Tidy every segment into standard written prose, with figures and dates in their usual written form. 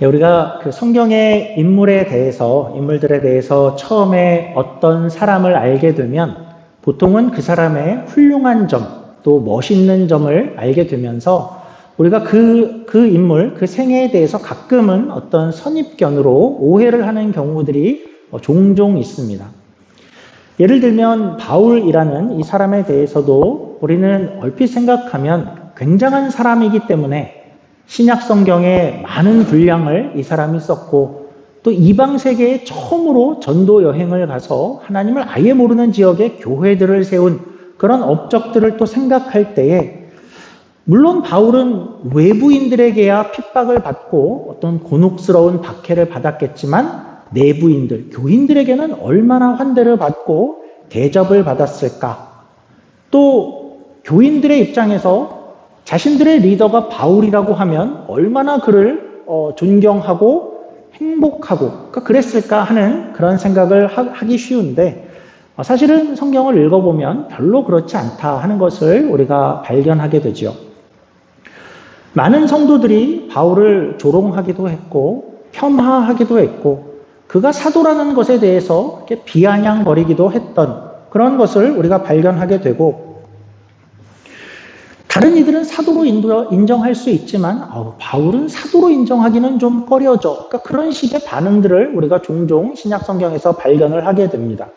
우리가 그 성경의 인물들에 대해서 처음에 어떤 사람을 알게 되면 보통은 그 사람의 훌륭한 점, 또 멋있는 점을 알게 되면서 우리가 그 인물, 그 생애에 대해서 가끔은 어떤 선입견으로 오해를 하는 경우들이 종종 있습니다. 예를 들면 바울이라는 이 사람에 대해서도 우리는 얼핏 생각하면 굉장한 사람이기 때문에 신약 성경에 많은 분량을 이 사람이 썼고 또 이방 세계에 처음으로 전도 여행을 가서 하나님을 아예 모르는 지역에 교회들을 세운 그런 업적들을 또 생각할 때에 물론 바울은 외부인들에게야 핍박을 받고 어떤 곤혹스러운 박해를 받았겠지만 내부인들, 교인들에게는 얼마나 환대를 받고 대접을 받았을까. 또 교인들의 입장에서 자신들의 리더가 바울이라고 하면 얼마나 그를 존경하고 행복하고 그랬을까 하는 그런 생각을 하기 쉬운데 사실은 성경을 읽어보면 별로 그렇지 않다 하는 것을 우리가 발견하게 되죠. 많은 성도들이 바울을 조롱하기도 했고 폄하하기도 했고 그가 사도라는 것에 대해서 이렇게 비아냥거리기도 했던 그런 것을 우리가 발견하게 되고 다른 이들은 사도로 인정할 수 있지만 바울은 사도로 인정하기는 좀 꺼려져. 그런 식의 반응들을 우리가 종종 신약 성경에서 발견을 하게 됩니다.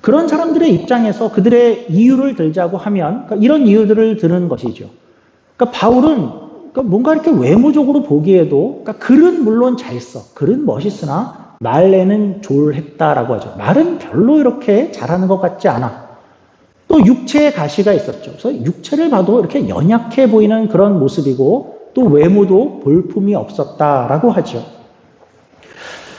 그런 사람들의 입장에서 그들의 이유를 들자고 하면 이런 이유들을 드는 것이죠. 바울은 뭔가 이렇게 외모적으로 보기에도 글은 물론 잘 써. 글은 멋있으나 말에는 졸했다라고 하죠. 말은 별로 이렇게 잘하는 것 같지 않아. 또 육체에 가시가 있었죠. 그래서 육체를 봐도 이렇게 연약해 보이는 그런 모습이고 또 외모도 볼품이 없었다라고 하죠.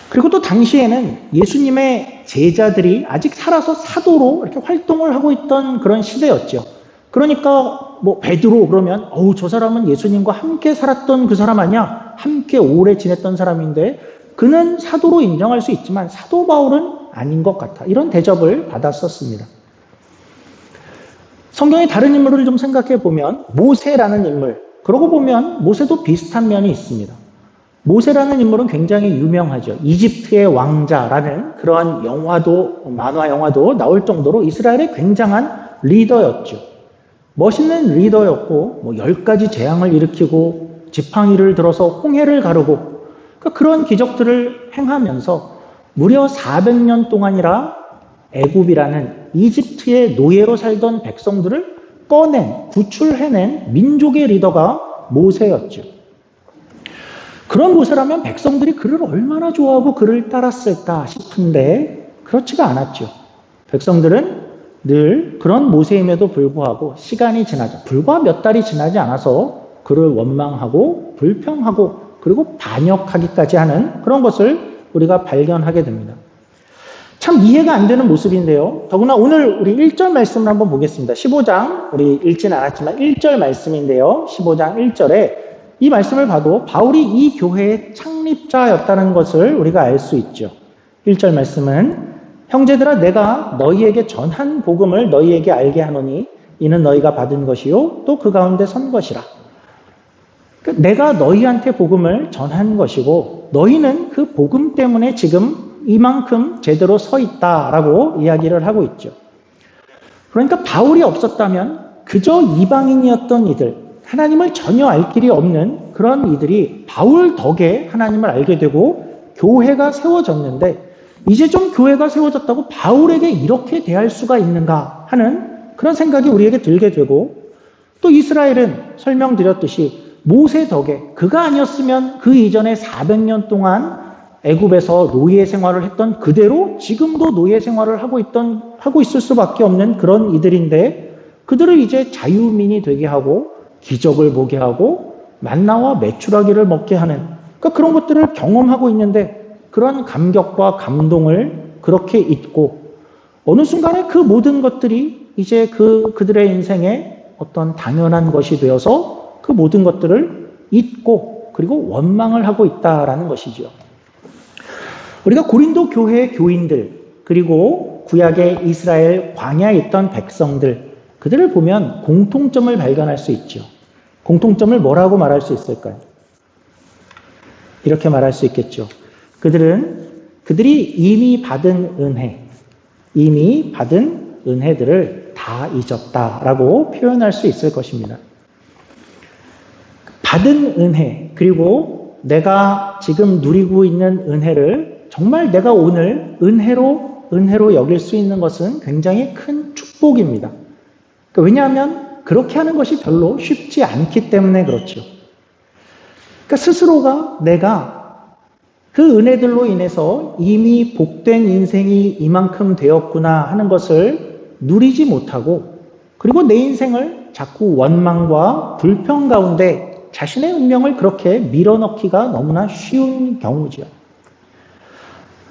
그리고 또 당시에는 예수님의 제자들이 아직 살아서 사도로 이렇게 활동을 하고 있던 그런 시대였죠. 그러니까 베드로 그러면 저 사람은 예수님과 함께 살았던 그 사람 아니야? 함께 오래 지냈던 사람인데 그는 사도로 인정할 수 있지만 사도 바울은 아닌 것 같아. 이런 대접을 받았었습니다. 성경의 다른 인물을 좀 생각해 보면 모세라는 인물, 그러고 보면 모세도 비슷한 면이 있습니다. 모세라는 인물은 굉장히 유명하죠. 이집트의 왕자라는 그러한 만화 영화도 나올 정도로 이스라엘의 굉장한 리더였죠. 멋있는 리더였고 10가지 재앙을 일으키고 지팡이를 들어서 홍해를 가르고 그런 기적들을 행하면서 무려 400년 동안이라 애굽이라는 이집트의 노예로 살던 백성들을 구출해낸 민족의 리더가 모세였죠. 그런 모세라면 백성들이 그를 얼마나 좋아하고 그를 따랐을까 싶은데 그렇지가 않았죠. 백성들은 늘 그런 모세임에도 불구하고 시간이 불과 몇 달이 지나지 않아서 그를 원망하고 불평하고 그리고 반역하기까지 하는 그런 것을 우리가 발견하게 됩니다. 참 이해가 안 되는 모습인데요. 더구나 오늘 우리 1절 말씀을 한번 보겠습니다. 15장, 우리 읽지는 않았지만 1절 말씀인데요. 15장 1절에 이 말씀을 봐도 바울이 이 교회의 창립자였다는 것을 우리가 알 수 있죠. 1절 말씀은 형제들아 내가 너희에게 전한 복음을 너희에게 알게 하노니 이는 너희가 받은 것이요 또 그 가운데 선 것이라. 내가 너희한테 복음을 전한 것이고 너희는 그 복음 때문에 지금 이만큼 제대로 서 있다라고 이야기를 하고 있죠. 그러니까 바울이 없었다면 그저 이방인이었던 이들, 하나님을 전혀 알 길이 없는 그런 이들이 바울 덕에 하나님을 알게 되고 교회가 세워졌는데 이제 좀 교회가 세워졌다고 바울에게 이렇게 대할 수가 있는가 하는 그런 생각이 우리에게 들게 되고 또 이스라엘은 설명드렸듯이 모세 덕에 그가 아니었으면 그 이전에 400년 동안 애굽에서 노예 생활을 했던 그대로 지금도 노예 생활을 하고 있을 수밖에 없는 그런 이들인데 그들을 이제 자유민이 되게 하고 기적을 보게 하고 만나와 메추라기를 먹게 하는 그런 것들을 경험하고 있는데 그런 감격과 감동을 그렇게 잊고 어느 순간에 그 모든 것들이 이제 그들의 인생에 어떤 당연한 것이 되어서 그 모든 것들을 잊고 그리고 원망을 하고 있다라는 것이죠. 우리가 고린도 교회의 교인들 그리고 구약의 이스라엘 광야에 있던 백성들 그들을 보면 공통점을 발견할 수 있죠. 공통점을 뭐라고 말할 수 있을까요? 이렇게 말할 수 있겠죠. 그들이 이미 받은 은혜들을 다 잊었다라고 표현할 수 있을 것입니다. 받은 은혜, 그리고 내가 지금 누리고 있는 은혜를 정말 내가 오늘 은혜로 여길 수 있는 것은 굉장히 큰 축복입니다. 왜냐하면 그렇게 하는 것이 별로 쉽지 않기 때문에 그렇죠. 그러니까 스스로가 내가 그 은혜들로 인해서 이미 복된 인생이 이만큼 되었구나 하는 것을 누리지 못하고, 그리고 내 인생을 자꾸 원망과 불평 가운데 자신의 운명을 그렇게 밀어넣기가 너무나 쉬운 경우죠.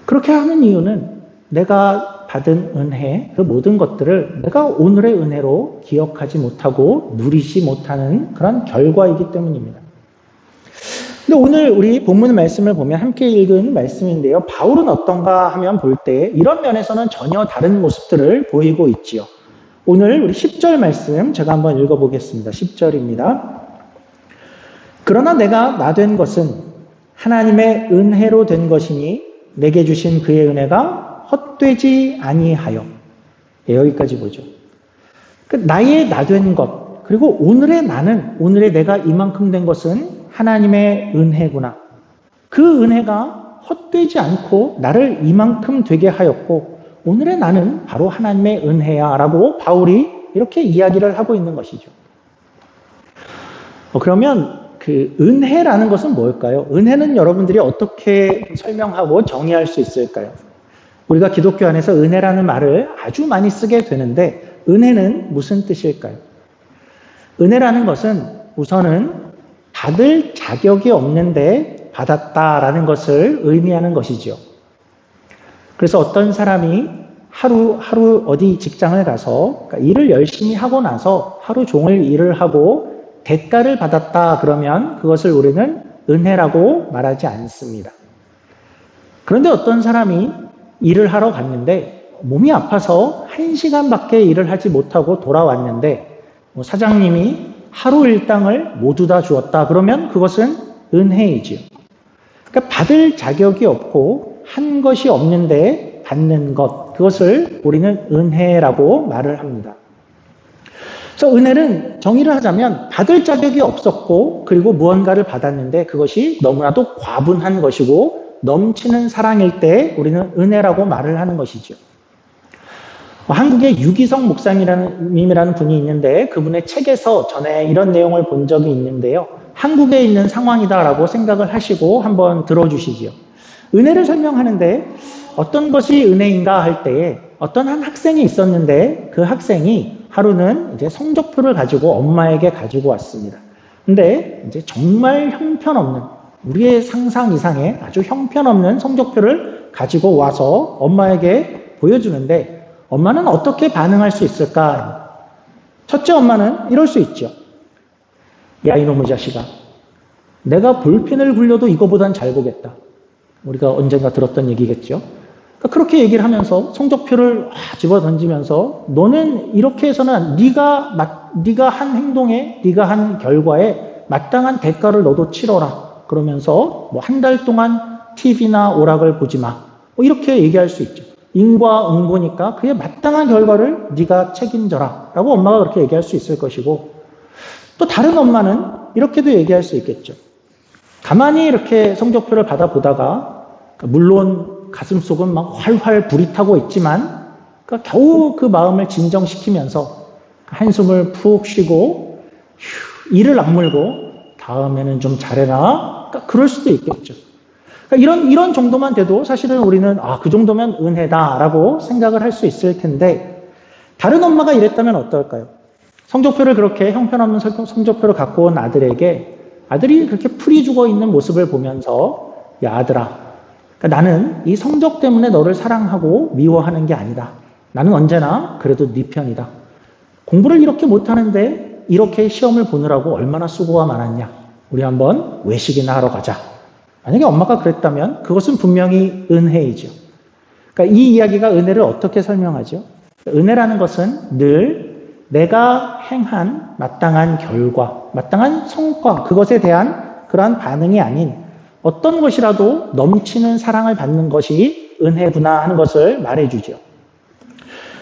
그렇게 하는 이유는 내가 받은 은혜, 그 모든 것들을 내가 오늘의 은혜로 기억하지 못하고 누리지 못하는 그런 결과이기 때문입니다. 근데 오늘 우리 본문 말씀을 보면 함께 읽은 말씀인데요. 바울은 어떤가 하면 볼 때 이런 면에서는 전혀 다른 모습들을 보이고 있지요. 오늘 우리 10절 말씀 제가 한번 읽어보겠습니다. 10절입니다. 그러나 내가 나 된 것은 하나님의 은혜로 된 것이니 내게 주신 그의 은혜가 헛되지 아니하여. 여기까지 보죠. 나의 나 된 것, 그리고 오늘의 나는, 오늘의 내가 이만큼 된 것은 하나님의 은혜구나. 그 은혜가 헛되지 않고 나를 이만큼 되게 하였고 오늘의 나는 바로 하나님의 은혜야 라고 바울이 이렇게 이야기를 하고 있는 것이죠. 그러면 그 은혜라는 것은 뭘까요? 은혜는 여러분들이 어떻게 설명하고 정의할 수 있을까요? 우리가 기독교 안에서 은혜라는 말을 아주 많이 쓰게 되는데 은혜는 무슨 뜻일까요? 은혜라는 것은 우선은 받을 자격이 없는데 받았다라는 것을 의미하는 것이죠. 그래서 어떤 사람이 하루 어디 직장을 가서 일을 열심히 하고 나서 하루 종일 일을 하고 대가를 받았다 그러면 그것을 우리는 은혜라고 말하지 않습니다. 그런데 어떤 사람이 일을 하러 갔는데 몸이 아파서 1시간밖에 일을 하지 못하고 돌아왔는데 사장님이 하루 일당을 모두 다 주었다 그러면 그것은 은혜이지요. 그러니까 받을 자격이 없고 한 것이 없는데 받는 것, 그것을 우리는 은혜라고 말을 합니다. 그래서 은혜는 정의를 하자면 받을 자격이 없었고 그리고 무언가를 받았는데 그것이 너무나도 과분한 것이고 넘치는 사랑일 때 우리는 은혜라고 말을 하는 것이죠. 한국에 유기성 목사님이라는 분이 있는데 그분의 책에서 전에 이런 내용을 본 적이 있는데요. 한국에 있는 상황이다라고 생각을 하시고 한번 들어주시지요. 은혜를 설명하는데 어떤 것이 은혜인가 할 때에 어떤 한 학생이 있었는데 그 학생이 하루는 이제 성적표를 가지고 엄마에게 가지고 왔습니다. 근데 이제 정말 형편없는, 우리의 상상 이상의 아주 형편없는 성적표를 가지고 와서 엄마에게 보여주는데 엄마는 어떻게 반응할 수 있을까? 첫째, 엄마는 이럴 수 있죠. 야, 이놈의 자식아. 내가 볼펜을 굴려도 이거보단 잘 보겠다. 우리가 언젠가 들었던 얘기겠죠. 그렇게 얘기를 하면서 성적표를 집어 던지면서 너는 이렇게 해서는 네가 한 행동에, 네가 한 결과에 마땅한 대가를 너도 치러라. 그러면서 한 달 동안 TV나 오락을 보지 마. 이렇게 얘기할 수 있죠. 인과응보니까 그에 마땅한 결과를 네가 책임져라 라고 엄마가 그렇게 얘기할 수 있을 것이고, 또 다른 엄마는 이렇게도 얘기할 수 있겠죠. 가만히 이렇게 성적표를 받아보다가 물론 가슴속은 막 활활 불이 타고 있지만 겨우 그 마음을 진정시키면서 한숨을 푹 쉬고 이를 악물고 다음에는 좀 잘해라, 그럴 수도 있겠죠. 이런 정도만 돼도 사실은 우리는 그 정도면 은혜다라고 생각을 할 수 있을 텐데, 다른 엄마가 이랬다면 어떨까요? 성적표를 그렇게 형편없는 성적표를 갖고 온 아들에게 아들이 그렇게 풀이 죽어 있는 모습을 보면서 야 아들아, 나는 이 성적 때문에 너를 사랑하고 미워하는 게 아니다. 나는 언제나 그래도 네 편이다. 공부를 이렇게 못하는데 이렇게 시험을 보느라고 얼마나 수고가 많았냐. 우리 한번 외식이나 하러 가자. 만약에 엄마가 그랬다면 그것은 분명히 은혜이죠. 그러니까 이 이야기가 은혜를 어떻게 설명하죠? 은혜라는 것은 늘 내가 행한 마땅한 결과, 마땅한 성과, 그것에 대한 그러한 반응이 아닌 어떤 것이라도 넘치는 사랑을 받는 것이 은혜구나 하는 것을 말해주죠.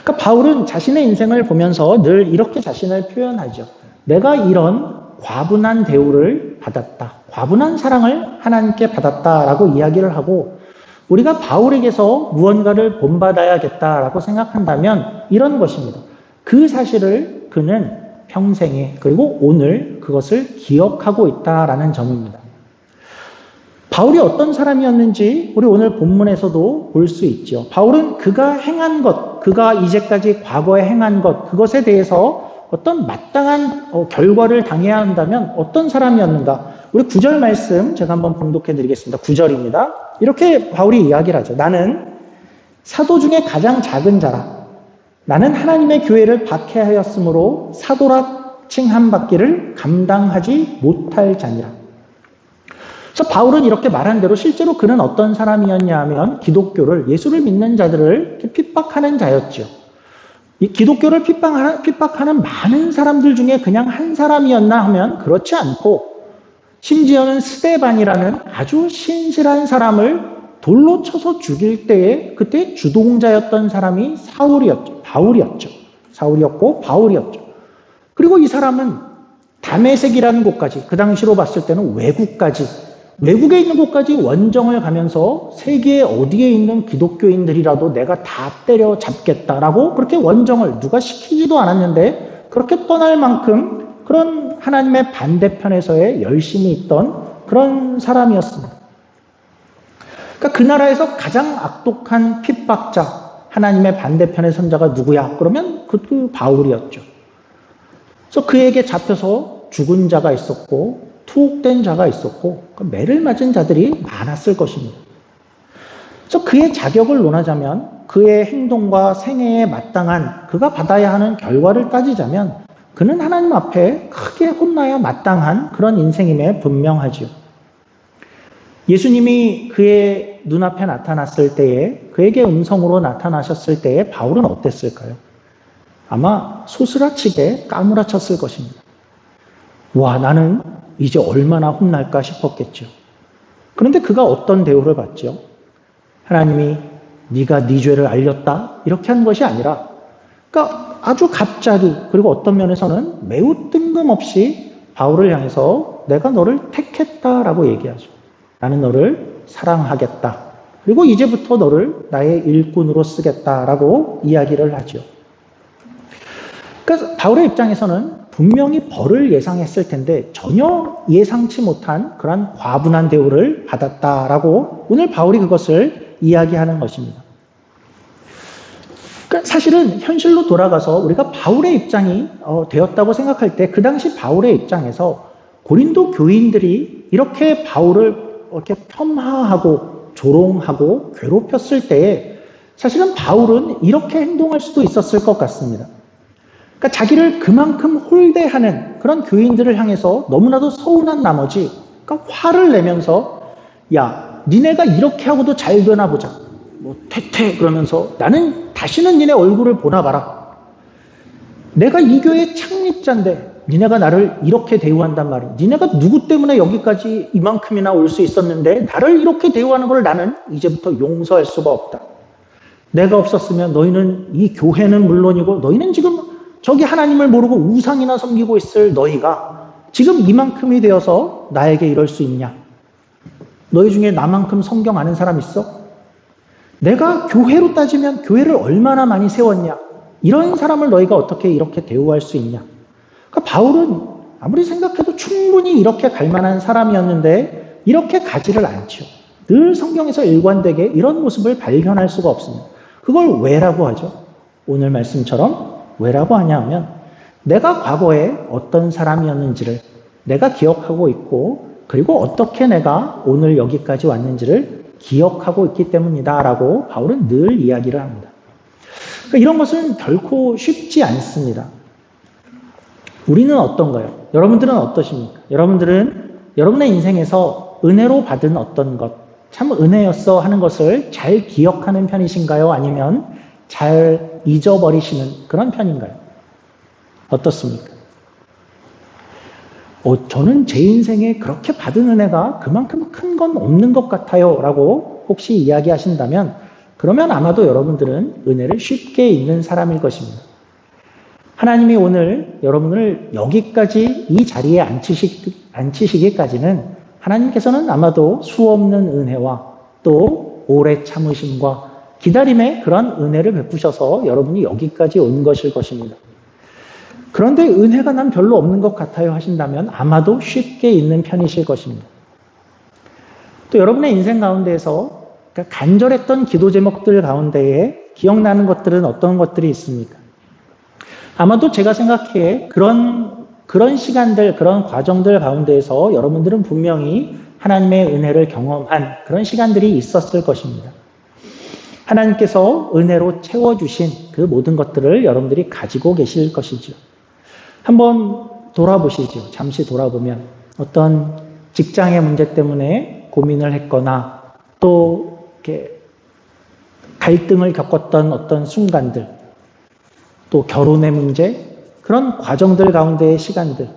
그러니까 바울은 자신의 인생을 보면서 늘 이렇게 자신을 표현하죠. 내가 이런 과분한 대우를 받았다. 과분한 사랑을 하나님께 받았다라고 이야기를 하고, 우리가 바울에게서 무언가를 본받아야겠다라고 생각한다면 이런 것입니다. 그 사실을 그는 평생에 그리고 오늘 그것을 기억하고 있다라는 점입니다. 바울이 어떤 사람이었는지 우리 오늘 본문에서도 볼 수 있죠. 바울은 그가 행한 것, 그가 이제까지 과거에 행한 것, 그것에 대해서 어떤 마땅한 결과를 당해야 한다면 어떤 사람이었는가? 우리 9절 말씀 제가 한번 봉독해 드리겠습니다. 9절입니다. 이렇게 바울이 이야기를 하죠. 나는 사도 중에 가장 작은 자라. 나는 하나님의 교회를 박해하였으므로 사도라 칭함 받기를 감당하지 못할 자니라. 그래서 바울은 이렇게 말한 대로 실제로 그는 어떤 사람이었냐 하면 기독교를, 예수를 믿는 자들을 핍박하는 자였죠. 이 기독교를 핍박하는 많은 사람들 중에 그냥 한 사람이었나 하면 그렇지 않고, 심지어는 스데반이라는 아주 신실한 사람을 돌로 쳐서 죽일 때에 그때 주동자였던 사람이 사울이었고 바울이었죠. 그리고 이 사람은 다메섹이라는 곳까지, 그 당시로 봤을 때는 외국에 있는 곳까지 원정을 가면서 세계 어디에 있는 기독교인들이라도 내가 다 때려잡겠다라고 그렇게 원정을 누가 시키지도 않았는데 그렇게 떠날 만큼 그런 하나님의 반대편에서의 열심히 있던 그런 사람이었습니다. 그러니까 그 나라에서 가장 악독한 핍박자, 하나님의 반대편의 선자가 누구야? 그러면 그 바울이었죠. 그래서 그에게 잡혀서 죽은 자가 있었고 투옥된 자가 있었고 매를 맞은 자들이 많았을 것입니다. 그래서 그의 자격을 논하자면, 그의 행동과 생애에 마땅한 그가 받아야 하는 결과를 따지자면 그는 하나님 앞에 크게 혼나야 마땅한 그런 인생임에 분명하지요. 예수님이 그의 눈앞에 나타났을 때에, 그에게 음성으로 나타나셨을 때에 바울은 어땠을까요? 아마 소스라치게 까무라쳤을 것입니다. 와, 나는 이제 얼마나 혼날까 싶었겠죠. 그런데 그가 어떤 대우를 받죠? 하나님이 네가 네 죄를 알렸다? 이렇게 한 것이 아니라, 그러니까 아주 갑자기, 그리고 어떤 면에서는 매우 뜬금없이 바울을 향해서 내가 너를 택했다라고 얘기하죠. 나는 너를 사랑하겠다. 그리고 이제부터 너를 나의 일꾼으로 쓰겠다라고 이야기를 하죠. 그러니까 바울의 입장에서는 분명히 벌을 예상했을 텐데 전혀 예상치 못한 그런 과분한 대우를 받았다라고 오늘 바울이 그것을 이야기하는 것입니다. 그러니까 사실은 현실로 돌아가서 우리가 바울의 입장이 되었다고 생각할 때, 그 당시 바울의 입장에서 고린도 교인들이 이렇게 바울을 이렇게 폄하하고 조롱하고 괴롭혔을 때에 사실은 바울은 이렇게 행동할 수도 있었을 것 같습니다. 그러니까 자기를 그만큼 홀대하는 그런 교인들을 향해서 너무나도 서운한 나머지 그러니까 화를 내면서, 야, 니네가 이렇게 하고도 잘 되나 보자. 뭐 퇴퇴 그러면서 나는 다시는 니네 얼굴을 보나 봐라. 내가 이 교회의 창립자인데 니네가 나를 이렇게 대우한단 말이야. 니네가 누구 때문에 여기까지 이만큼이나 올 수 있었는데 나를 이렇게 대우하는 걸 나는 이제부터 용서할 수가 없다. 내가 없었으면 너희는, 이 교회는 물론이고 너희는 지금 저기 하나님을 모르고 우상이나 섬기고 있을 너희가 지금 이만큼이 되어서 나에게 이럴 수 있냐? 너희 중에 나만큼 성경 아는 사람 있어? 내가 교회로 따지면 교회를 얼마나 많이 세웠냐? 이런 사람을 너희가 어떻게 이렇게 대우할 수 있냐? 그러니까 바울은 아무리 생각해도 충분히 이렇게 갈 만한 사람이었는데 이렇게 가지를 않죠. 늘 성경에서 일관되게 이런 모습을 발견할 수가 없습니다. 그걸 왜라고 하죠? 오늘 말씀처럼 왜라고 하냐 하면, 내가 과거에 어떤 사람이었는지를 내가 기억하고 있고, 그리고 어떻게 내가 오늘 여기까지 왔는지를 기억하고 있기 때문이다 라고 바울은 늘 이야기를 합니다. 그러니까 이런 것은 결코 쉽지 않습니다. 우리는 어떤가요? 여러분들은 어떠십니까? 여러분들은 여러분의 인생에서 은혜로 받은 어떤 것, 참 은혜였어 하는 것을 잘 기억하는 편이신가요? 아니면 잘 잊어버리시는 그런 편인가요? 어떻습니까? 저는 제 인생에 그렇게 받은 은혜가 그만큼 큰 건 없는 것 같아요 라고 혹시 이야기하신다면 그러면 아마도 여러분들은 은혜를 쉽게 잊는 사람일 것입니다. 하나님이 오늘 여러분을 여기까지 이 자리에 앉히시기까지는 하나님께서는 아마도 수없는 은혜와 또 오래 참으심과 기다림의 그런 은혜를 베푸셔서 여러분이 여기까지 온 것일 것입니다. 그런데 은혜가 난 별로 없는 것 같아요 하신다면 아마도 쉽게 잊는 편이실 것입니다. 또 여러분의 인생 가운데에서 간절했던 기도 제목들 가운데에 기억나는 것들은 어떤 것들이 있습니까? 아마도 제가 생각해 그런 시간들, 그런 과정들 가운데에서 여러분들은 분명히 하나님의 은혜를 경험한 그런 시간들이 있었을 것입니다. 하나님께서 은혜로 채워주신 그 모든 것들을 여러분들이 가지고 계실 것이죠. 한번 돌아보시죠. 잠시 돌아보면 어떤 직장의 문제 때문에 고민을 했거나 또 이렇게 갈등을 겪었던 어떤 순간들, 또 결혼의 문제, 그런 과정들 가운데의 시간들,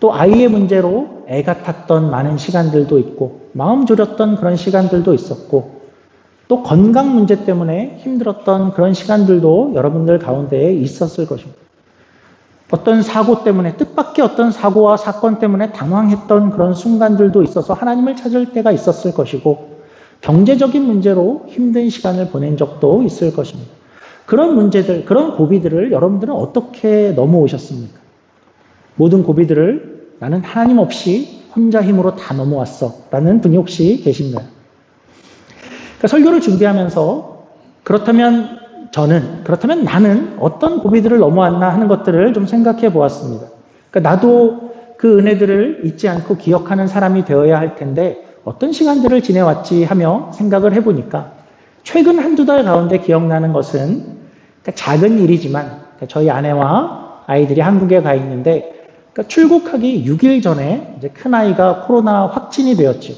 또 아이의 문제로 애가 탔던 많은 시간들도 있고 마음 졸였던 그런 시간들도 있었고 또 건강 문제 때문에 힘들었던 그런 시간들도 여러분들 가운데에 있었을 것입니다. 어떤 사고 때문에 뜻밖의 어떤 사고와 사건 때문에 당황했던 그런 순간들도 있어서 하나님을 찾을 때가 있었을 것이고 경제적인 문제로 힘든 시간을 보낸 적도 있을 것입니다. 그런 문제들, 그런 고비들을 여러분들은 어떻게 넘어오셨습니까? 모든 고비들을 나는 하나님 없이 혼자 힘으로 다 넘어왔어 라는 분이 혹시 계신가요? 그러니까 설교를 준비하면서 그렇다면 나는 어떤 고비들을 넘어왔나 하는 것들을 좀 생각해 보았습니다. 그러니까 나도 그 은혜들을 잊지 않고 기억하는 사람이 되어야 할 텐데 어떤 시간들을 지내왔지 하며 생각을 해보니까 최근 한두 달 가운데 기억나는 것은 작은 일이지만 저희 아내와 아이들이 한국에 가 있는데 출국하기 6일 전에 이제 큰아이가 코로나 확진이 되었죠.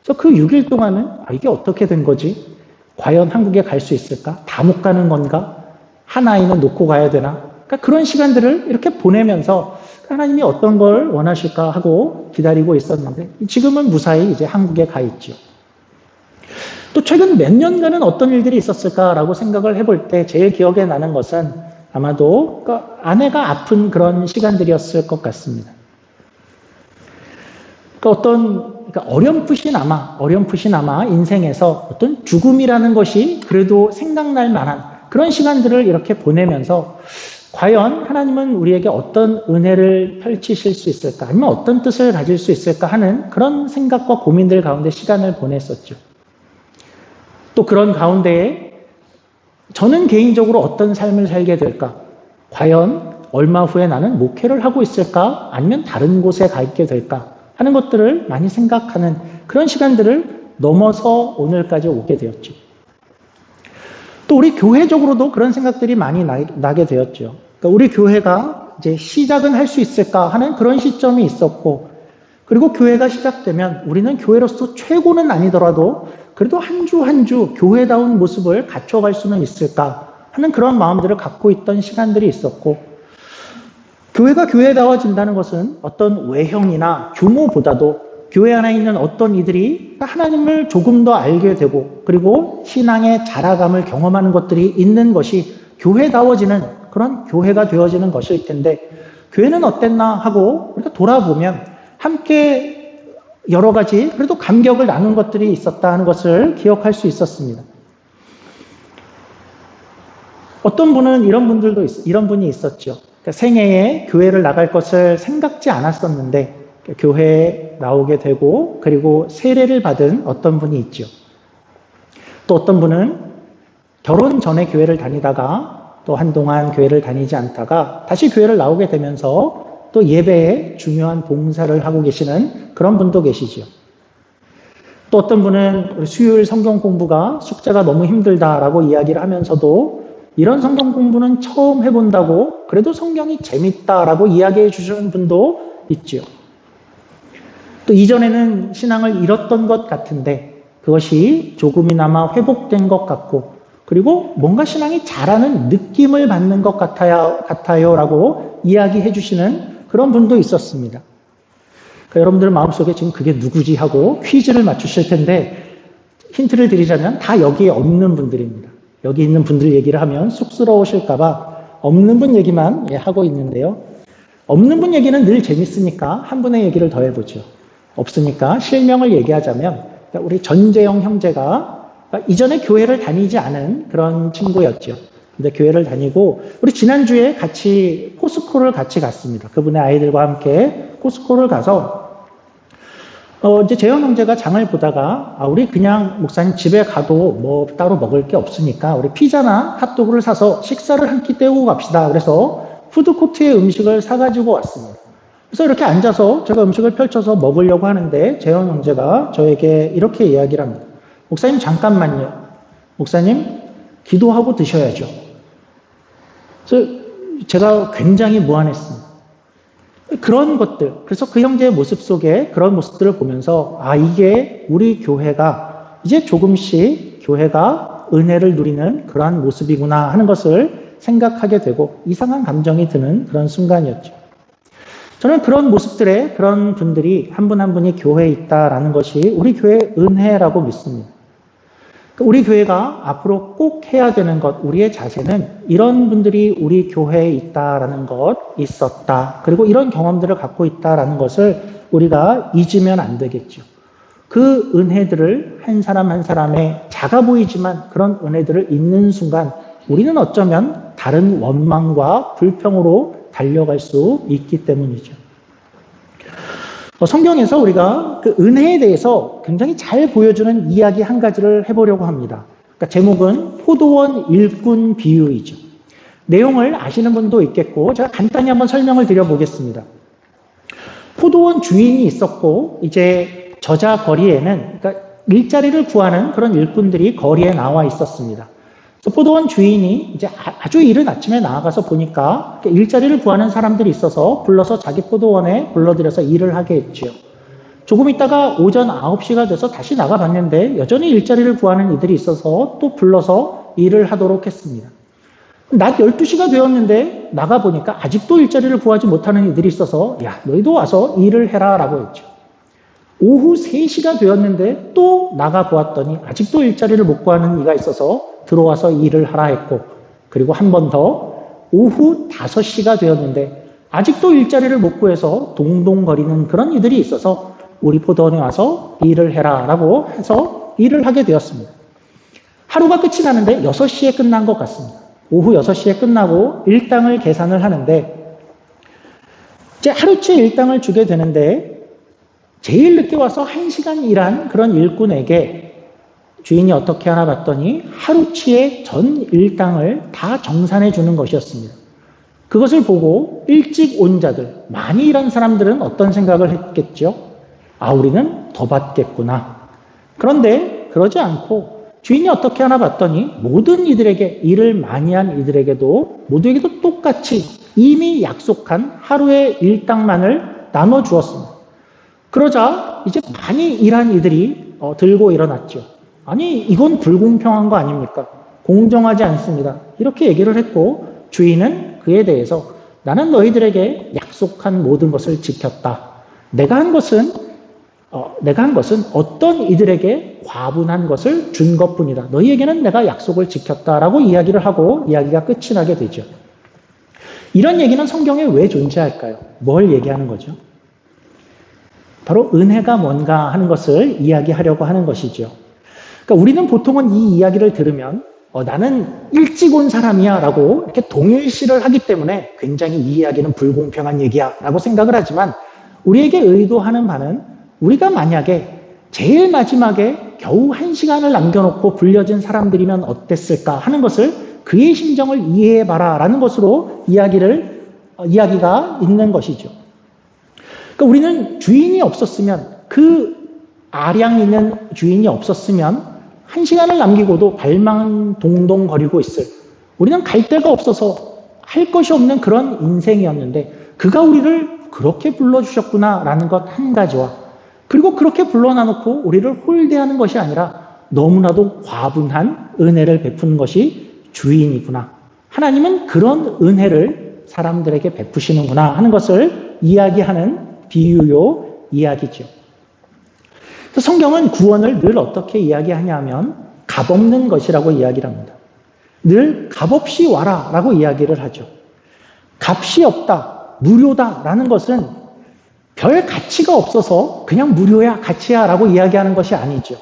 그래서 그 6일 동안은 이게 어떻게 된 거지? 과연 한국에 갈 수 있을까? 다 못 가는 건가? 한 아이는 놓고 가야 되나? 그러니까 그런 시간들을 이렇게 보내면서 하나님이 어떤 걸 원하실까 하고 기다리고 있었는데 지금은 무사히 이제 한국에 가 있죠. 또 최근 몇 년간은 어떤 일들이 있었을까라고 생각을 해볼 때 제일 기억에 나는 것은 아마도 아내가 아픈 그런 시간들이었을 것 같습니다. 어렴풋이나마 인생에서 어떤 죽음이라는 것이 그래도 생각날 만한 그런 시간들을 이렇게 보내면서 과연 하나님은 우리에게 어떤 은혜를 펼치실 수 있을까? 아니면 어떤 뜻을 가질 수 있을까? 하는 그런 생각과 고민들 가운데 시간을 보냈었죠. 또 그런 가운데에 저는 개인적으로 어떤 삶을 살게 될까? 과연 얼마 후에 나는 목회를 하고 있을까? 아니면 다른 곳에 가 있게 될까? 하는 것들을 많이 생각하는 그런 시간들을 넘어서 오늘까지 오게 되었죠. 또 우리 교회적으로도 그런 생각들이 많이 나게 되었죠. 그러니까 우리 교회가 이제 시작은 할 수 있을까 하는 그런 시점이 있었고, 그리고 교회가 시작되면 우리는 교회로서 최고는 아니더라도 그래도 한 주 한 주 교회다운 모습을 갖춰갈 수는 있을까 하는 그런 마음들을 갖고 있던 시간들이 있었고, 교회가 교회다워진다는 것은 어떤 외형이나 규모보다도 교회 안에 있는 어떤 이들이 하나님을 조금 더 알게 되고 그리고 신앙의 자라감을 경험하는 것들이 있는 것이 교회다워지는 그런 교회가 되어지는 것일 텐데, 교회는 어땠나 하고 우리가 돌아보면 함께 여러 가지 그래도 감격을 나눈 것들이 있었다 하는 것을 기억할 수 있었습니다. 어떤 분은 이런 분이 있었죠. 생애에 교회를 나갈 것을 생각지 않았었는데 교회에 나오게 되고 그리고 세례를 받은 어떤 분이 있죠. 또 어떤 분은 결혼 전에 교회를 다니다가 또 한동안 교회를 다니지 않다가 다시 교회를 나오게 되면서 또 예배에 중요한 봉사를 하고 계시는 그런 분도 계시죠. 또 어떤 분은 수요일 성경 공부가 숙제가 너무 힘들다라고 이야기를 하면서도 이런 성경 공부는 처음 해본다고 그래도 성경이 재밌다라고 이야기해 주시는 분도 있죠. 또 이전에는 신앙을 잃었던 것 같은데 그것이 조금이나마 회복된 것 같고 그리고 뭔가 신앙이 자라는 느낌을 받는 것 같아요라고 이야기해 주시는 그런 분도 있었습니다. 그러니까 여러분들 마음속에 지금 그게 누구지 하고 퀴즈를 맞추실 텐데 힌트를 드리자면 다 여기에 없는 분들입니다. 여기 있는 분들 얘기를 하면 쑥스러우실까봐 없는 분 얘기만 하고 있는데요. 없는 분 얘기는 늘 재밌으니까 한 분의 얘기를 더 해보죠. 없으니까 실명을 얘기하자면 우리 전재영 형제가 이전에 교회를 다니지 않은 그런 친구였죠. 근데 교회를 다니고 우리 지난주에 같이 포스코를 같이 갔습니다. 그분의 아이들과 함께 포스코를 가서 이제 재영 형제가 장을 보다가 우리 그냥 목사님 집에 가도 뭐 따로 먹을 게 없으니까 우리 피자나 핫도그를 사서 식사를 한 끼 때우고 갑시다. 그래서 푸드코트에 음식을 사가지고 왔습니다. 그래서 이렇게 앉아서 제가 음식을 펼쳐서 먹으려고 하는데 재영 형제가 저에게 이렇게 이야기를 합니다. 목사님 잠깐만요. 목사님 기도하고 드셔야죠. 그래서 제가 굉장히 무안했습니다. 그런 것들, 그래서 그 형제의 모습 속에 그런 모습들을 보면서 이게 우리 교회가 이제 조금씩 교회가 은혜를 누리는 그러한 모습이구나 하는 것을 생각하게 되고 이상한 감정이 드는 그런 순간이었죠. 저는 그런 모습들에 그런 분들이 한 분 한 분이 교회에 있다라는 것이 우리 교회의 은혜라고 믿습니다. 우리 교회가 앞으로 꼭 해야 되는 것, 우리의 자세는 이런 분들이 우리 교회에 있다라는 것, 있었다. 그리고 이런 경험들을 갖고 있다라는 것을 우리가 잊으면 안 되겠죠. 그 은혜들을 한 사람 한 사람의 작아 보이지만 그런 은혜들을 잊는 순간 우리는 어쩌면 다른 원망과 불평으로 달려갈 수 있기 때문이죠. 성경에서 우리가 그 은혜에 대해서 굉장히 잘 보여주는 이야기 한 가지를 해보려고 합니다. 그러니까 제목은 포도원 일꾼 비유이죠. 내용을 아시는 분도 있겠고 제가 간단히 한번 설명을 드려보겠습니다. 포도원 주인이 있었고 이제 저자 거리에는 그러니까 일자리를 구하는 그런 일꾼들이 거리에 나와 있었습니다. 포도원 주인이 이제 아주 이른 아침에 나아가서 보니까 일자리를 구하는 사람들이 있어서 불러서 자기 포도원에 불러들여서 일을 하게 했죠. 조금 있다가 오전 9시가 돼서 다시 나가봤는데 여전히 일자리를 구하는 이들이 있어서 또 불러서 일을 하도록 했습니다. 낮 12시가 되었는데 나가보니까 아직도 일자리를 구하지 못하는 이들이 있어서 야, 너희도 와서 일을 해라 라고 했죠. 오후 3시가 되었는데 또 나가보았더니 아직도 일자리를 못 구하는 이가 있어서 들어와서 일을 하라 했고 그리고 한 번 더 오후 5시가 되었는데 아직도 일자리를 못 구해서 동동거리는 그런 이들이 있어서 우리 포도원에 와서 일을 해라 라고 해서 일을 하게 되었습니다. 하루가 끝이 나는데 6시에 끝난 것 같습니다. 오후 6시에 끝나고 일당을 계산을 하는데 이제 하루치 일당을 주게 되는데 제일 늦게 와서 1시간 일한 그런 일꾼에게 주인이 어떻게 하나 봤더니 하루치의 전 일당을 다 정산해 주는 것이었습니다. 그것을 보고 일찍 온 자들, 많이 일한 사람들은 어떤 생각을 했겠죠? 우리는 더 받겠구나. 그런데 그러지 않고 주인이 어떻게 하나 봤더니 모든 이들에게, 일을 많이 한 이들에게도 모두에게도 똑같이 이미 약속한 하루의 일당만을 나눠 주었습니다. 그러자 이제 많이 일한 이들이 들고 일어났죠. 아니 이건 불공평한 거 아닙니까? 공정하지 않습니다. 이렇게 얘기를 했고 주인은 그에 대해서 나는 너희들에게 약속한 모든 것을 지켰다. 내가 한 것은 어떤 이들에게 과분한 것을 준 것뿐이다. 너희에게는 내가 약속을 지켰다라고 이야기를 하고 이야기가 끝이 나게 되죠. 이런 얘기는 성경에 왜 존재할까요? 뭘 얘기하는 거죠? 바로 은혜가 뭔가 하는 것을 이야기하려고 하는 것이죠. 그러니까 우리는 보통은 이 이야기를 들으면 나는 일찍 온 사람이야 라고 이렇게 동일시를 하기 때문에 굉장히 이 이야기는 불공평한 얘기야 라고 생각을 하지만 우리에게 의도하는 바는 우리가 만약에 제일 마지막에 겨우 1시간을 남겨놓고 불려진 사람들이면 어땠을까 하는 것을 그의 심정을 이해해봐라 라는 것으로 이야기가 있는 것이죠. 그러니까 우리는 주인이 없었으면 그 아량 있는 주인이 없었으면 1시간을 남기고도 발만 동동거리고 있을 우리는 갈 데가 없어서 할 것이 없는 그런 인생이었는데 그가 우리를 그렇게 불러주셨구나 라는 것 한 가지와 그리고 그렇게 불러놔놓고 우리를 홀대하는 것이 아니라 너무나도 과분한 은혜를 베푸는 것이 주인이구나. 하나님은 그런 은혜를 사람들에게 베푸시는구나 하는 것을 이야기하는 비유요 이야기죠. 그래서 성경은 구원을 늘 어떻게 이야기하냐면 값없는 것이라고 이야기를 합니다. 늘 값없이 와라 라고 이야기를 하죠. 값이 없다, 무료다 라는 것은 별 가치가 없어서 그냥 무료야, 가치야 라고 이야기하는 것이 아니죠.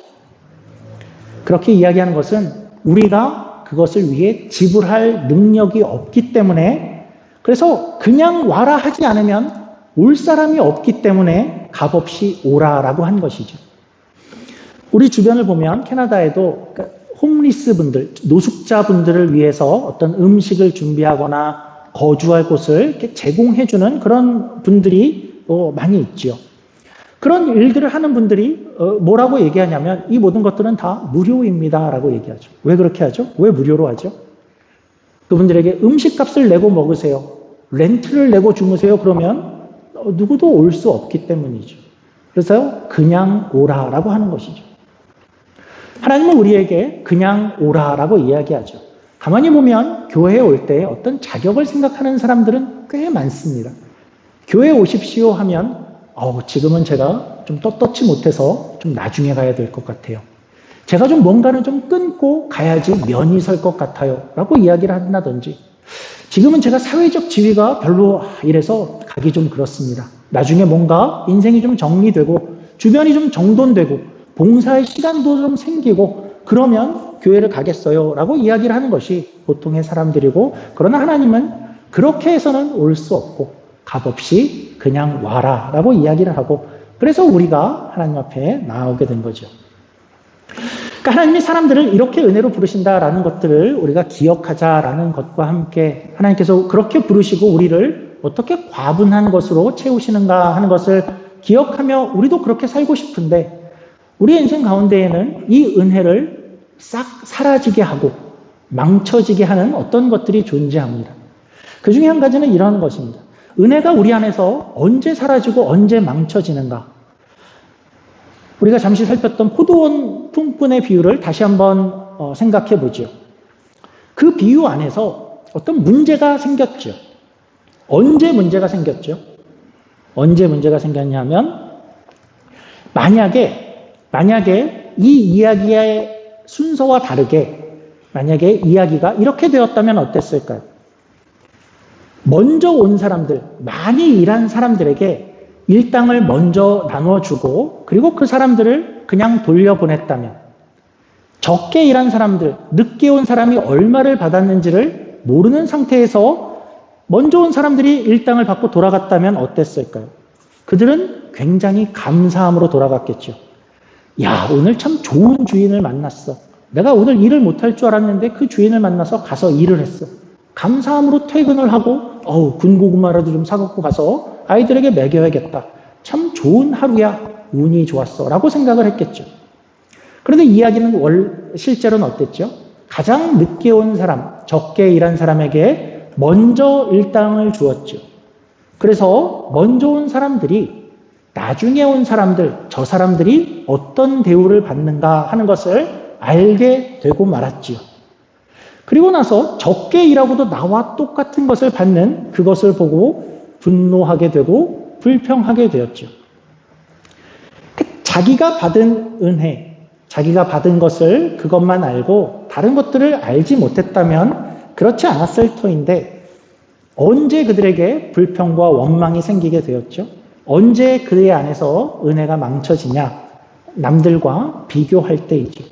그렇게 이야기하는 것은 우리가 그것을 위해 지불할 능력이 없기 때문에, 그래서 그냥 와라 하지 않으면 올 사람이 없기 때문에 값없이 오라라고 한 것이죠. 우리 주변을 보면 캐나다에도 홈리스 분들, 노숙자분들을 위해서 어떤 음식을 준비하거나 거주할 곳을 이렇게 제공해주는 그런 분들이 많이 있지요. 그런 일들을 하는 분들이 뭐라고 얘기하냐면 이 모든 것들은 다 무료입니다 라고 얘기하죠. 왜 그렇게 하죠? 왜 무료로 하죠? 그분들에게 음식값을 내고 먹으세요, 렌트를 내고 주무세요 그러면 누구도 올 수 없기 때문이죠. 그래서 그냥 오라라고 하는 것이죠. 하나님은 우리에게 그냥 오라라고 이야기하죠. 가만히 보면 교회에 올 때 어떤 자격을 생각하는 사람들은 꽤 많습니다. 교회에 오십시오 하면 지금은 제가 좀 떳떳지 못해서 좀 나중에 가야 될 것 같아요. 제가 좀 뭔가를 좀 끊고 가야지 면이 설 것 같아요 라고 이야기를 한다든지, 지금은 제가 사회적 지위가 별로 이래서 가기 좀 그렇습니다. 나중에 뭔가 인생이 좀 정리되고 주변이 좀 정돈되고 봉사의 시간도 좀 생기고 그러면 교회를 가겠어요 라고 이야기를 하는 것이 보통의 사람들이고, 그러나 하나님은 그렇게 해서는 올 수 없고 값없이 그냥 와라 라고 이야기를 하고, 그래서 우리가 하나님 앞에 나오게 된 거죠. 그러니까 하나님이 사람들을 이렇게 은혜로 부르신다라는 것들을 우리가 기억하자라는 것과 함께 하나님께서 그렇게 부르시고 우리를 어떻게 과분한 것으로 채우시는가 하는 것을 기억하며 우리도 그렇게 살고 싶은데, 우리의 인생 가운데에는 이 은혜를 싹 사라지게 하고 망쳐지게 하는 어떤 것들이 존재합니다. 그 중에 한 가지는 이런 것입니다. 은혜가 우리 안에서 언제 사라지고 언제 망쳐지는가? 우리가 잠시 살폈던 포도원 품꾼의 비유를 다시 한번 생각해 보죠. 그 비유 안에서 어떤 문제가 생겼죠. 언제 문제가 생겼죠? 언제 문제가 생겼냐면 만약에 이 이야기의 순서와 다르게 만약에 이야기가 이렇게 되었다면 어땠을까요? 먼저 온 사람들, 많이 일한 사람들에게 일당을 먼저 나눠주고 그리고 그 사람들을 그냥 돌려보냈다면, 적게 일한 사람들, 늦게 온 사람이 얼마를 받았는지를 모르는 상태에서 먼저 온 사람들이 일당을 받고 돌아갔다면 어땠을까요? 그들은 굉장히 감사함으로 돌아갔겠죠. 야, 오늘 참 좋은 주인을 만났어. 내가 오늘 일을 못할 줄 알았는데 그 주인을 만나서 가서 일을 했어. 감사함으로 퇴근을 하고 군고구마라도 좀 사갖고 가서 아이들에게 먹여야겠다. 참 좋은 하루야. 운이 좋았어. 라고 생각을 했겠죠. 그런데 이야기는 실제로는 어땠죠? 가장 늦게 온 사람, 적게 일한 사람에게 먼저 일당을 주었죠. 그래서 먼저 온 사람들이 나중에 온 사람들, 저 사람들이 어떤 대우를 받는가 하는 것을 알게 되고 말았지요. 그리고 나서 적게 일하고도 나와 똑같은 것을 받는 그것을 보고 분노하게 되고 불평하게 되었죠. 자기가 받은 은혜, 자기가 받은 것을 그것만 알고 다른 것들을 알지 못했다면 그렇지 않았을 터인데, 언제 그들에게 불평과 원망이 생기게 되었죠? 언제 그의 안에서 은혜가 망쳐지냐? 남들과 비교할 때이죠.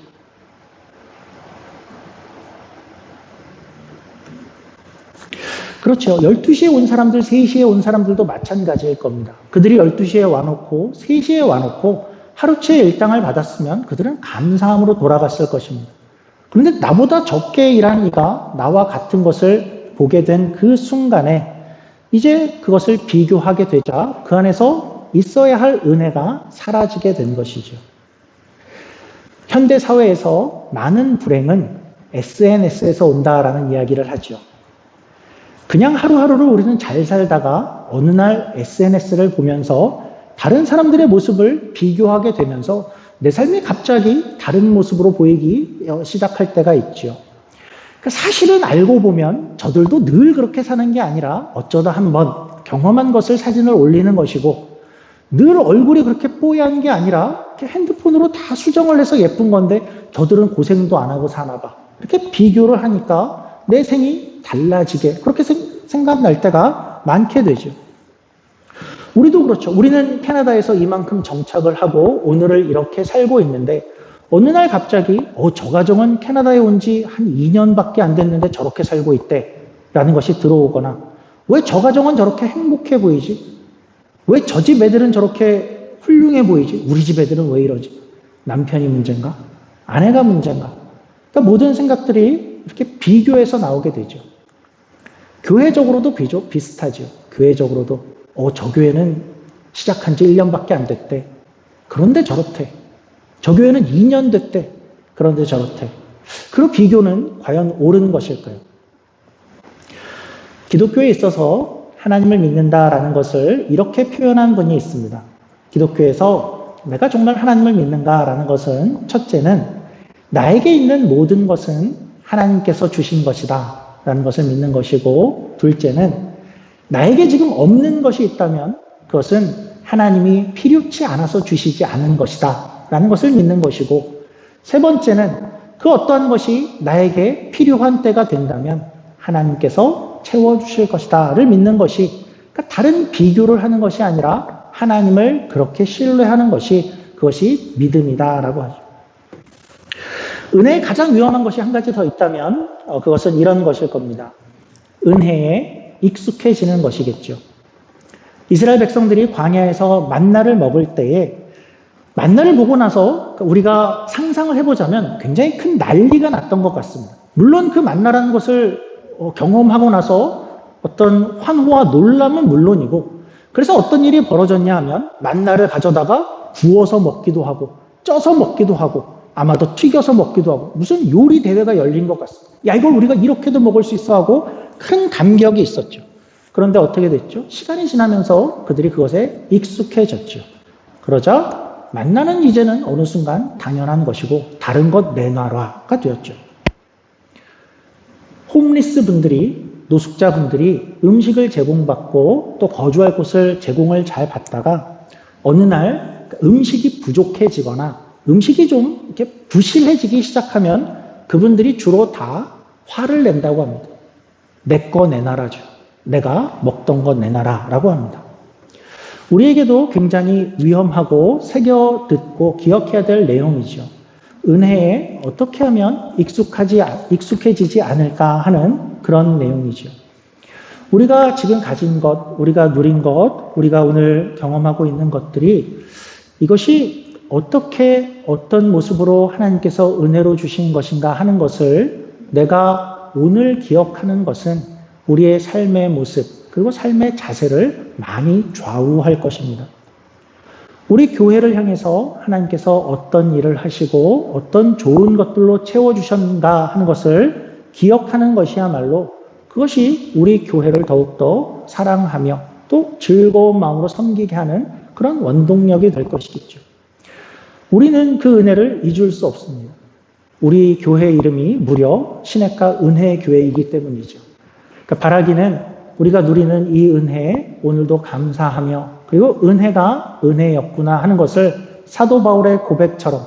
그렇죠. 12시에 온 사람들, 3시에 온 사람들도 마찬가지일 겁니다. 그들이 12시에 와놓고 3시에 와놓고 하루치의 일당을 받았으면 그들은 감사함으로 돌아갔을 것입니다. 그런데 나보다 적게 일한 이가 나와 같은 것을 보게 된 그 순간에 이제 그것을 비교하게 되자 그 안에서 있어야 할 은혜가 사라지게 된 것이죠. 현대 사회에서 많은 불행은 SNS에서 온다라는 이야기를 하죠. 그냥 하루하루를 우리는 잘 살다가 어느 날 SNS를 보면서 다른 사람들의 모습을 비교하게 되면서 내 삶이 갑자기 다른 모습으로 보이기 시작할 때가 있죠. 사실은 알고 보면 저들도 늘 그렇게 사는 게 아니라 어쩌다 한번 경험한 것을 사진을 올리는 것이고, 늘 얼굴이 그렇게 뽀얀 게 아니라 이렇게 핸드폰으로 다 수정을 해서 예쁜 건데 저들은 고생도 안 하고 사나 봐. 이렇게 비교를 하니까 내 생이 달라지게 그렇게 생각날 때가 많게 되죠. 우리도 그렇죠. 우리는 캐나다에서 이만큼 정착을 하고 오늘을 이렇게 살고 있는데 어느 날 갑자기 저 가정은 캐나다에 온 지 한 2년밖에 안 됐는데 저렇게 살고 있대 라는 것이 들어오거나 왜 저 가정은 저렇게 행복해 보이지? 왜 저 집 애들은 저렇게 훌륭해 보이지? 우리 집 애들은 왜 이러지? 남편이 문제인가? 아내가 문제인가? 그러니까 모든 생각들이 이렇게 비교해서 나오게 되죠. 교회적으로도 비슷하죠. 교회적으로도 저 교회는 시작한 지 1년밖에 안 됐대. 그런데 저렇대. 저 교회는 2년 됐대. 그런데 저렇대. 그 비교는 과연 옳은 것일까요? 기독교에 있어서 하나님을 믿는다라는 것을 이렇게 표현한 분이 있습니다. 기독교에서 내가 정말 하나님을 믿는가라는 것은 첫째는 나에게 있는 모든 것은 하나님께서 주신 것이다 라는 것을 믿는 것이고 둘째는 나에게 지금 없는 것이 있다면 그것은 하나님이 필요치 않아서 주시지 않은 것이다 라는 것을 믿는 것이고 세 번째는 그 어떠한 것이 나에게 필요한 때가 된다면 하나님께서 채워주실 것이다를 믿는 것이 그러니까 다른 비교를 하는 것이 아니라 하나님을 그렇게 신뢰하는 것이 그것이 믿음이다라고 하죠. 은혜의 가장 위험한 것이 한 가지 더 있다면 그것은 이런 것일 겁니다. 은혜에 익숙해지는 것이겠죠. 이스라엘 백성들이 광야에서 만나를 먹을 때에 만나를 보고 나서 우리가 상상을 해보자면 굉장히 큰 난리가 났던 것 같습니다. 물론 그 만나라는 것을 경험하고 나서 어떤 환호와 놀람은 물론이고 그래서 어떤 일이 벌어졌냐 하면 만나를 가져다가 구워서 먹기도 하고 쪄서 먹기도 하고 아마도 튀겨서 먹기도 하고 무슨 요리 대회가 열린 것 같습니다. 야 이걸 우리가 이렇게도 먹을 수 있어 하고 큰 감격이 있었죠. 그런데 어떻게 됐죠? 시간이 지나면서 그들이 그것에 익숙해졌죠. 그러자 만나는 이제는 어느 순간 당연한 것이고 다른 것 내놔라가 되었죠. 홈리스 분들이 노숙자 분들이 음식을 제공받고 또 거주할 곳을 제공을 잘 받다가 어느 날 음식이 부족해지거나 음식이 좀 이렇게 부실해지기 시작하면 그분들이 주로 다 화를 낸다고 합니다. 내 거 내놔라죠. 내가 먹던 거 내놔라라고 합니다. 우리에게도 굉장히 위험하고 새겨 듣고 기억해야 될 내용이죠. 은혜에 어떻게 하면 익숙해지지 않을까 하는 그런 내용이죠. 우리가 지금 가진 것, 우리가 누린 것, 우리가 오늘 경험하고 있는 것들이 이것이 어떻게 어떤 모습으로 하나님께서 은혜로 주신 것인가 하는 것을 내가 오늘 기억하는 것은 우리의 삶의 모습 그리고 삶의 자세를 많이 좌우할 것입니다. 우리 교회를 향해서 하나님께서 어떤 일을 하시고 어떤 좋은 것들로 채워주셨는가 하는 것을 기억하는 것이야말로 그것이 우리 교회를 더욱더 사랑하며 또 즐거운 마음으로 섬기게 하는 그런 원동력이 될 것이겠죠. 우리는 그 은혜를 잊을 수 없습니다. 우리 교회 이름이 무려 시냇가 은혜교회이기 때문이죠. 그러니까 바라기는 우리가 누리는 이 은혜에 오늘도 감사하며 그리고 은혜가 은혜였구나 하는 것을 사도 바울의 고백처럼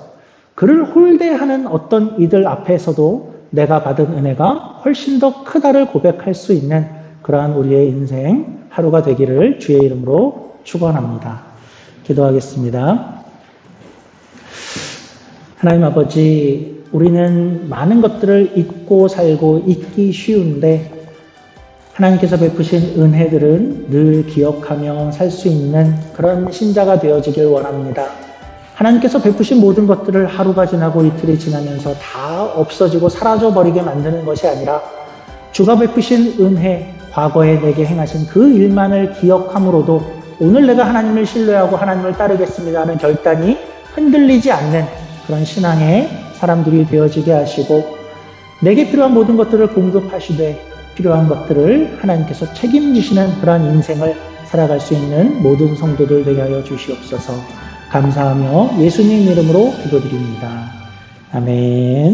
그를 홀대하는 어떤 이들 앞에서도 내가 받은 은혜가 훨씬 더 크다를 고백할 수 있는 그러한 우리의 인생 하루가 되기를 주의 이름으로 축원합니다. 기도하겠습니다. 하나님 아버지, 우리는 많은 것들을 잊고 살고 잊기 쉬운데 하나님께서 베푸신 은혜들은 늘 기억하며 살 수 있는 그런 신자가 되어지길 원합니다. 하나님께서 베푸신 모든 것들을 하루가 지나고 이틀이 지나면서 다 없어지고 사라져버리게 만드는 것이 아니라 주가 베푸신 은혜, 과거에 내게 행하신 그 일만을 기억함으로도 오늘 내가 하나님을 신뢰하고 하나님을 따르겠습니다 하는 결단이 흔들리지 않는 그런 신앙의 사람들이 되어지게 하시고 내게 필요한 모든 것들을 공급하시되 필요한 것들을 하나님께서 책임지시는 그러한 인생을 살아갈 수 있는 모든 성도들 되게 하여 주시옵소서. 감사하며 예수님 이름으로 기도드립니다. 아멘.